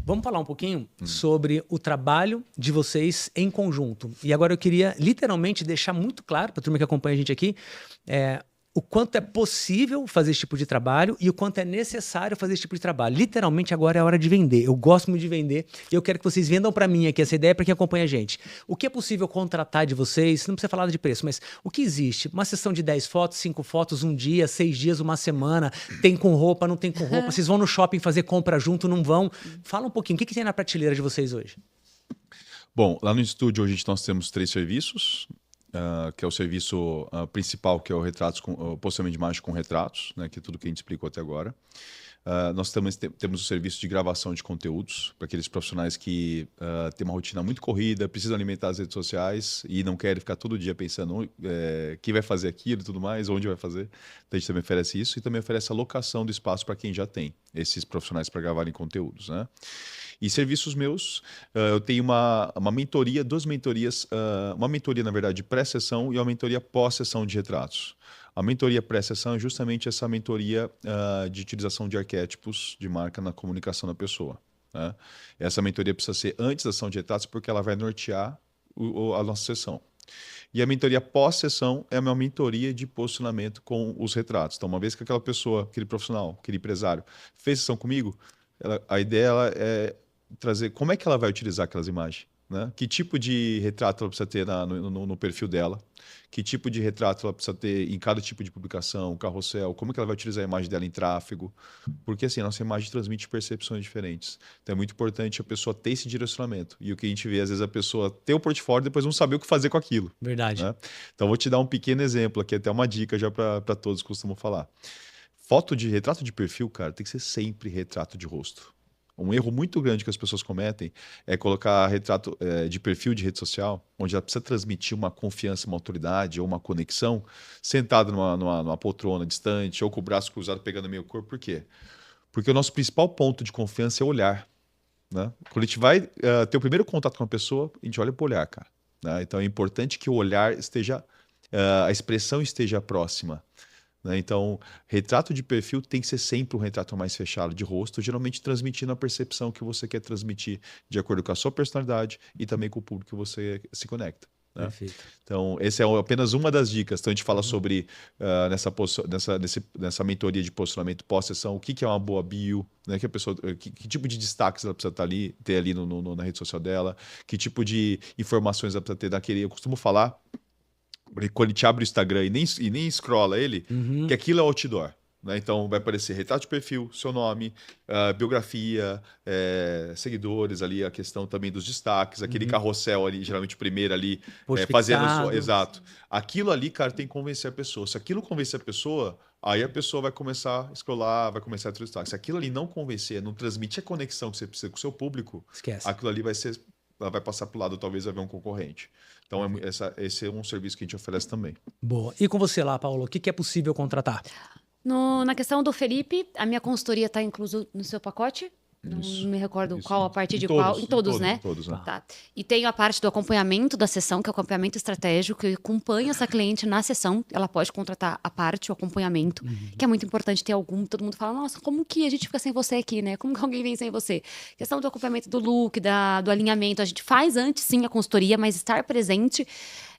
Vamos falar um pouquinho sobre o trabalho de vocês em conjunto. E agora eu queria literalmente deixar muito claro para a turma que acompanha a gente aqui, o quanto é possível fazer esse tipo de trabalho e o quanto é necessário fazer esse tipo de trabalho. Literalmente agora é a hora de vender. Eu gosto muito de vender e eu quero que vocês vendam para mim aqui essa ideia para quem acompanha a gente. O que é possível contratar de vocês? Não precisa falar de preço, mas o que existe? Uma sessão de 10 fotos, 5 fotos, um dia, 6 dias, uma semana, tem com roupa, não tem com roupa, vocês vão no shopping fazer compra junto, não vão? Fala um pouquinho, o que tem na prateleira de vocês hoje? Bom, lá no estúdio hoje nós temos 3 serviços, que é o serviço principal, que é o posicionamento de imagem com retratos, né, que é tudo que a gente explicou até agora. Nós temos o serviço de gravação de conteúdos, para aqueles profissionais que têm uma rotina muito corrida, precisam alimentar as redes sociais e não querem ficar todo dia pensando quem vai fazer aquilo e tudo mais, onde vai fazer. Então a gente também oferece isso e também oferece a locação do espaço para quem já tem esses profissionais para gravarem conteúdos, né? E serviços meus, eu tenho uma mentoria, 2 mentorias, uma mentoria, na verdade, de pré-sessão e uma mentoria pós-sessão de retratos. A mentoria pré-sessão é justamente essa mentoria de utilização de arquétipos de marca na comunicação da pessoa, né? Essa mentoria precisa ser antes da sessão de retratos porque ela vai nortear a nossa sessão. E a mentoria pós-sessão é a minha mentoria de posicionamento com os retratos. Então, uma vez que aquela pessoa, aquele profissional, aquele empresário fez sessão comigo, a ideia é trazer como é que ela vai utilizar aquelas imagens, né? Que tipo de retrato ela precisa ter no perfil dela, que tipo de retrato ela precisa ter em cada tipo de publicação, carrossel, como é que ela vai utilizar a imagem dela em tráfego, porque assim, a nossa imagem transmite percepções diferentes. Então é muito importante a pessoa ter esse direcionamento. E o que a gente vê, às vezes, a pessoa ter o portfólio e depois não saber o que fazer com aquilo. Verdade. Né? Então vou te dar um pequeno exemplo aqui, até uma dica já para todos que costumam falar. Foto de retrato de perfil, cara, tem que ser sempre retrato de rosto. Um erro muito grande que as pessoas cometem é colocar retrato de perfil de rede social, onde ela precisa transmitir uma confiança, uma autoridade ou uma conexão, sentado numa poltrona distante ou com o braço cruzado pegando meio corpo. Por quê? Porque o nosso principal ponto de confiança é o olhar, né? Quando a gente vai ter o primeiro contato com uma pessoa, a gente olha para o olhar, cara, né? Então é importante que o olhar esteja, a expressão esteja próxima. Né? Então, retrato de perfil tem que ser sempre um retrato mais fechado de rosto, geralmente transmitindo a percepção que você quer transmitir de acordo com a sua personalidade e também com o público que você se conecta. Né? Perfeito. Então, essa é apenas uma das dicas. Então, a gente fala sobre, nessa mentoria de posicionamento pós-sessão, o que é uma boa bio, né? Que tipo de destaques ela precisa ter ali na rede social dela, que tipo de informações ela precisa ter daquele. Eu costumo falar, quando a gente abre o Instagram e nem scrolla ele, que aquilo é outdoor. Né? Então vai aparecer retrato de perfil, seu nome, biografia, seguidores ali, a questão também dos destaques, aquele carrossel ali, geralmente o primeiro ali, Post fazendo fixado. exato. Aquilo ali, cara, tem que convencer a pessoa. Se aquilo convencer a pessoa, aí a pessoa vai começar a scrollar, vai começar a ter destaque. Se aquilo ali não convencer, não transmitir a conexão que você precisa com o seu público, Esquece. aquilo ali ela vai passar para o lado, talvez vai ver um concorrente. Então, esse é um serviço que a gente oferece também. Boa. E com você lá, Paulo, o que é possível contratar? Na questão do Felipe, a minha consultoria está incluso no seu pacote? Não me recordo qual, a partir de qual. Em todos, né? Em todos, né? Tá. E tem a parte do acompanhamento da sessão, que é o acompanhamento estratégico, que acompanha essa cliente na sessão. Ela pode contratar a parte, o acompanhamento, que é muito importante ter algum. Todo mundo fala, nossa, como que a gente fica sem você aqui, né? Como que alguém vem sem você? Questão do acompanhamento do look, do alinhamento. A gente faz antes, sim, a consultoria, mas estar presente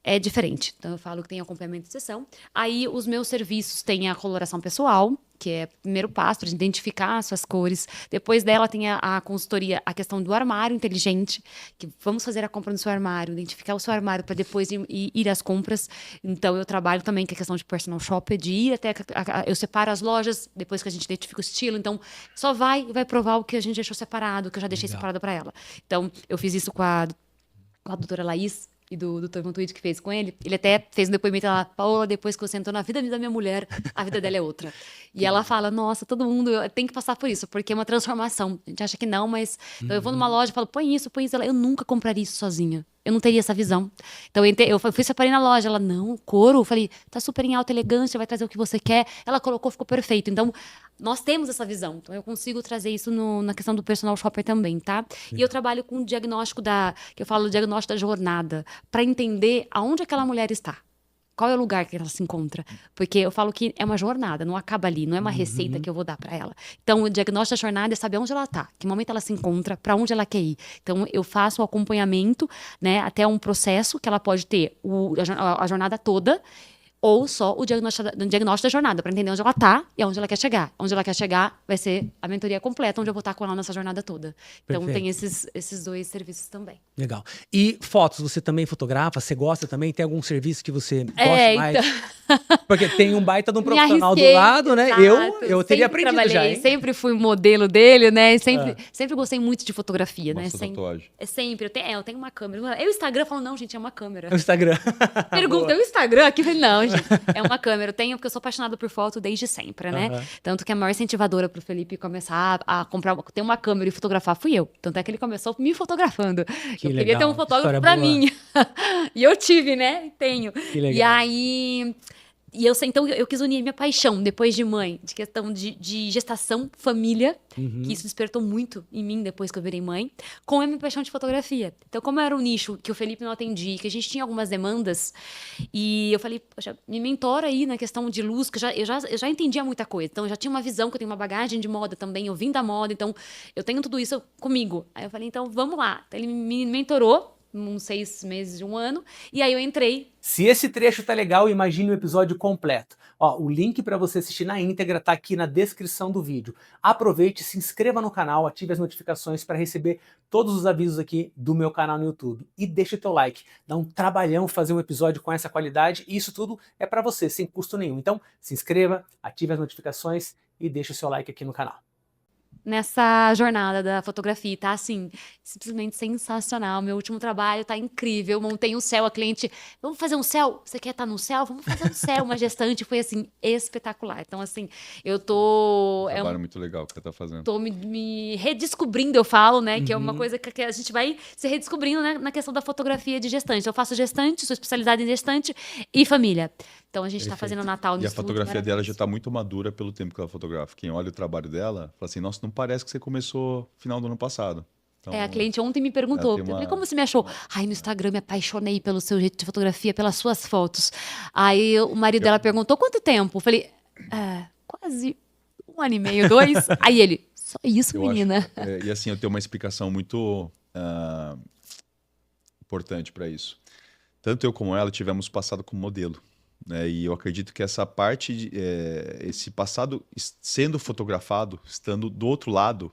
é diferente. Então, eu falo que tem acompanhamento de sessão. Aí, os meus serviços têm a coloração pessoal, que é o primeiro passo para identificar as suas cores. Depois dela tem a consultoria, a questão do armário inteligente, que vamos fazer a compra no seu armário, identificar o seu armário para depois ir às compras. Então, eu trabalho também com a questão de personal shopper, de ir até... Eu separo as lojas, depois que a gente identifica o estilo. Então, só vai provar o que a gente deixou separado, o que eu já deixei separado para ela. Então, eu fiz isso com a doutora Laís, e do Dr. Montuíde, que fez com ele. Ele até fez um depoimento lá, Paola, depois que você entrou na vida da minha mulher, a vida dela é outra. E ela fala, nossa, todo mundo tem que passar por isso, porque é uma transformação. A gente acha que não, mas... Então, eu vou numa loja e falo, põe isso. Eu nunca compraria isso sozinha. Eu não teria essa visão. Então, eu fui separei na loja. Ela, não, couro. Eu falei, tá super em alta elegância, vai trazer o que você quer. Ela colocou, ficou perfeito. Então, nós temos essa visão. Então, eu consigo trazer isso na questão do personal shopper também, tá? E eu trabalho com o diagnóstico que eu falo, o diagnóstico da jornada, para entender aonde aquela mulher está. Qual é o lugar que ela se encontra? Porque eu falo que é uma jornada, não acaba ali, não é uma receita que eu vou dar para ela. Então, o diagnóstico da jornada é saber onde ela tá, que momento ela se encontra, para onde ela quer ir. Então, eu faço o acompanhamento, né, até um processo que ela pode ter a jornada toda, ou só o diagnóstico da jornada, para entender onde ela tá e aonde ela quer chegar. Onde ela quer chegar vai ser a mentoria completa, onde eu vou estar com ela nessa jornada toda. Então, Perfeito. tem esses 2 serviços também. Legal. E fotos, você também fotografa? Você gosta também? Tem algum serviço que você gosta mais? Porque tem um baita de um profissional do lado, né? Exato. Eu teria Sempre aprendido já, hein? sempre fui modelo dele, né? Sempre gostei muito de fotografia, né? Mostra tatuagem. Sempre. Eu tenho uma câmera. Eu, Instagram, falo, não, gente, é uma câmera. O Instagram. Pergunta, o Instagram aqui? Eu falei, não, gente, é uma câmera. Eu tenho, porque eu sou apaixonada por foto desde sempre, né? Tanto que a maior incentivadora pro Felipe começar a comprar, ter uma câmera e fotografar fui eu. Tanto é que ele começou me fotografando. Que eu legal. queria ter um fotógrafo História pra boa. mim. E eu tive, né? Tenho. Que legal. E aí... Então, eu quis unir minha paixão, depois de mãe, de questão de gestação, família, que isso despertou muito em mim depois que eu virei mãe, com a minha paixão de fotografia. Então, como era um nicho que o Felipe não atendia, que a gente tinha algumas demandas, e eu falei, poxa, me mentora aí na questão de luz, que eu já entendia muita coisa. Então, eu já tinha uma visão, que eu tenho uma bagagem de moda também, eu vim da moda, então, eu tenho tudo isso comigo. Aí eu falei, então, vamos lá. Então, ele me mentorou, uns 6 meses, 1 ano, e aí eu entrei. Se esse trecho tá legal, imagine o episódio completo. Ó, o link para você assistir na íntegra tá aqui na descrição do vídeo. Aproveite, se inscreva no canal, ative as notificações para receber todos os avisos aqui do meu canal no YouTube. E deixa o teu like. Dá um trabalhão fazer um episódio com essa qualidade e isso tudo é para você, sem custo nenhum. Então, se inscreva, ative as notificações e deixa o seu like aqui no canal. Nessa jornada da fotografia, tá assim, simplesmente sensacional. Meu último trabalho tá incrível. Montei um céu, a cliente, vamos fazer um céu? Você quer estar no céu? Vamos fazer um céu. Uma gestante, foi assim, espetacular. Então, assim, eu tô. Um trabalho muito legal que você tá fazendo. Tô me redescobrindo, eu falo, né? Que é uma coisa que a gente vai se redescobrindo, né, na questão da fotografia de gestante. Eu faço gestante, sou especializada em gestante e família. Então a gente tá fazendo Natal no E a estúdio, fotografia dela já maravilhoso. tá muito madura pelo tempo que ela fotografa. Quem olha o trabalho dela, fala assim, nossa, não parece que você começou final do ano passado. Então, A cliente ontem me perguntou, ela tem eu falei, uma- como você me achou? Ai, no Instagram me apaixonei pelo seu jeito de fotografia, pelas suas fotos. Aí o marido dela perguntou, quanto tempo? Eu falei, quase 1 ano e meio, 2. Aí ele, só isso, eu menina. acho- e assim, eu tenho uma explicação muito importante para isso. Tanto eu como ela tivemos passado como modelo. Né? E eu acredito que essa parte, esse passado sendo fotografado, estando do outro lado,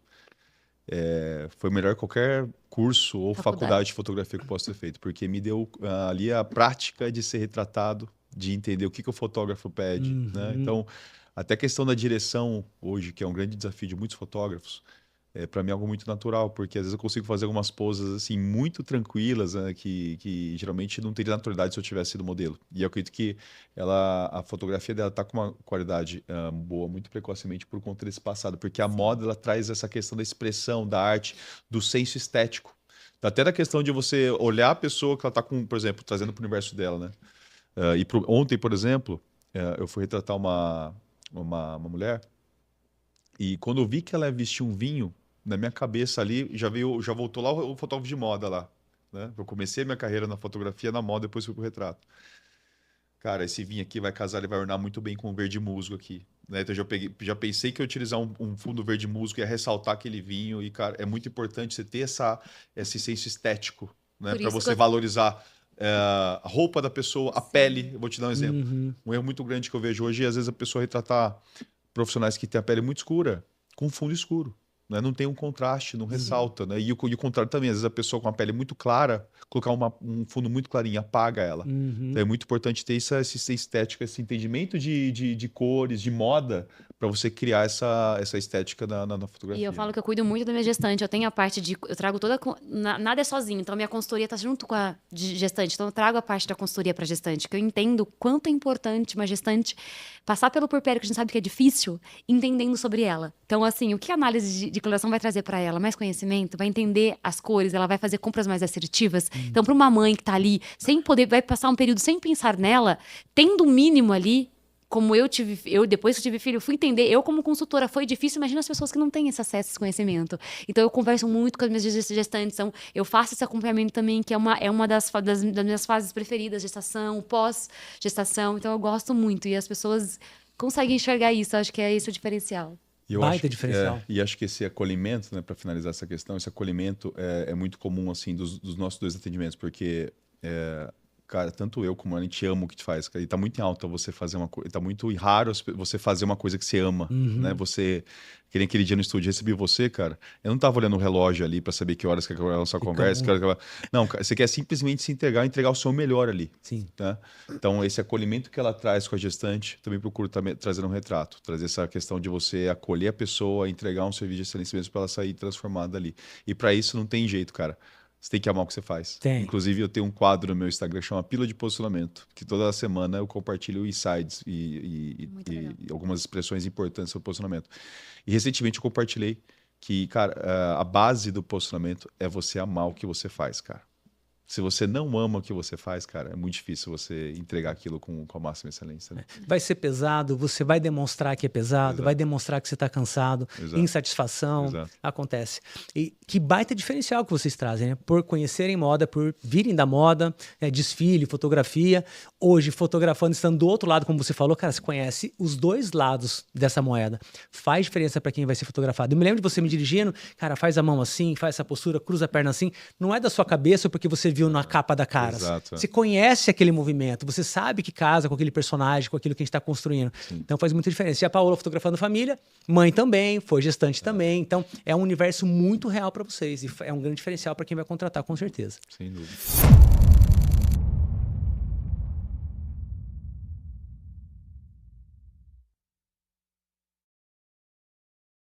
foi melhor que qualquer curso ou faculdade de fotografia que eu possa ter feito, porque me deu ali a prática de ser retratado, de entender o que o fotógrafo pede. Né? Então, até a questão da direção hoje, que é um grande desafio de muitos fotógrafos, para mim é algo muito natural, porque às vezes eu consigo fazer algumas poses assim muito tranquilas, né, que geralmente não teria naturalidade se eu tivesse sido modelo. E eu acredito que a fotografia dela está com uma qualidade boa muito precocemente por conta desse passado, porque a moda ela traz essa questão da expressão, da arte, do senso estético. Até da questão de você olhar a pessoa que ela está com, por exemplo, trazendo para o universo dela, né? Ontem, por exemplo, eu fui retratar uma mulher e quando eu vi que ela vestia um vinho, na minha cabeça ali, já voltou lá o fotógrafo de moda lá, né? Eu comecei a minha carreira na fotografia, na moda, depois fui pro retrato. Cara, esse vinho aqui vai casar, ele vai ornar muito bem com o verde musgo aqui, né? Então já pensei que eu ia utilizar um fundo verde musgo e ia ressaltar aquele vinho e, cara, é muito importante você ter esse senso estético, né? Para você valorizar a roupa da pessoa, a pele. Eu vou te dar um exemplo. Um erro muito grande que eu vejo hoje é, às vezes, a pessoa retratar profissionais que têm a pele muito escura com fundo escuro. Né? Não tem um contraste, não ressalta. Né? E o contrário também, às vezes a pessoa com a pele muito clara, colocar um fundo muito clarinho, apaga ela. Então é muito importante ter essa estética, esse entendimento de cores, de moda, para você criar essa estética na fotografia. E eu falo que eu cuido muito da minha gestante. Eu tenho a parte eu trago toda. Nada é sozinho. Então, a minha consultoria está junto com a de gestante. Então, eu trago a parte da consultoria para gestante, que eu entendo quanto é importante uma gestante passar pelo puerpério, que a gente sabe que é difícil, entendendo sobre ela. Então, assim, o que a análise de coloração vai trazer para ela? Mais conhecimento, vai entender as cores, ela vai fazer compras mais assertivas. Então, para uma mãe que está ali, sem poder, vai passar um período sem pensar nela, tendo um mínimo ali, como depois que eu tive filho, fui entender, eu como consultora, foi difícil, imagina as pessoas que não têm esse acesso, esse conhecimento. Então eu converso muito com as minhas gestantes, eu faço esse acompanhamento também, que é uma das minhas fases preferidas, gestação, pós-gestação, então eu gosto muito, e as pessoas conseguem enxergar isso, acho que é esse o diferencial. Baita diferencial. E acho que esse acolhimento, né, para finalizar essa questão, esse acolhimento é muito comum, assim, dos nossos 2 atendimentos, porque... Cara, tanto eu como a gente ama o que te faz. E tá muito em alta você fazer uma coisa. Tá muito raro você fazer uma coisa que você ama, né? Você... Que nem aquele dia no estúdio, recebi você, cara. Eu não tava olhando o relógio ali pra saber que horas que era a nossa conversa. Não, cara, você quer simplesmente se entregar o seu melhor ali. Sim. Tá? Então, esse acolhimento que ela traz com a gestante, também procuro trazer um retrato. Trazer essa questão de você acolher a pessoa, entregar um serviço de excelência mesmo pra ela sair transformada ali. E pra isso não tem jeito, cara. Você tem que amar o que você faz. Tem. Inclusive, eu tenho um quadro no meu Instagram que chama Pílula de Posicionamento, que toda semana eu compartilho insights e algumas expressões importantes sobre posicionamento. E recentemente eu compartilhei que, cara, a base do posicionamento é você amar o que você faz, cara. Se você não ama o que você faz, cara, é muito difícil você entregar aquilo com a máxima excelência. Né? Vai ser pesado, você vai demonstrar que é pesado, Exato. Vai demonstrar que você está cansado, Exato. insatisfação, Exato. Acontece. E que baita diferencial que vocês trazem, né? Por conhecerem moda, por virem da moda, desfile, fotografia. Hoje, fotografando, estando do outro lado, como você falou, cara, você conhece os 2 lados dessa moeda. Faz diferença para quem vai ser fotografado. Eu me lembro de você me dirigindo, cara, faz a mão assim, faz essa postura, cruza a perna assim. Não é da sua cabeça porque você viu na capa da Caras. Exato. Você conhece aquele movimento, você sabe que casa com aquele personagem, com aquilo que a gente está construindo. Sim. Então faz muita diferença. E a Paola fotografando família, mãe também, foi gestante também. Então é um universo muito real para vocês e é um grande diferencial para quem vai contratar, com certeza. Sem dúvida.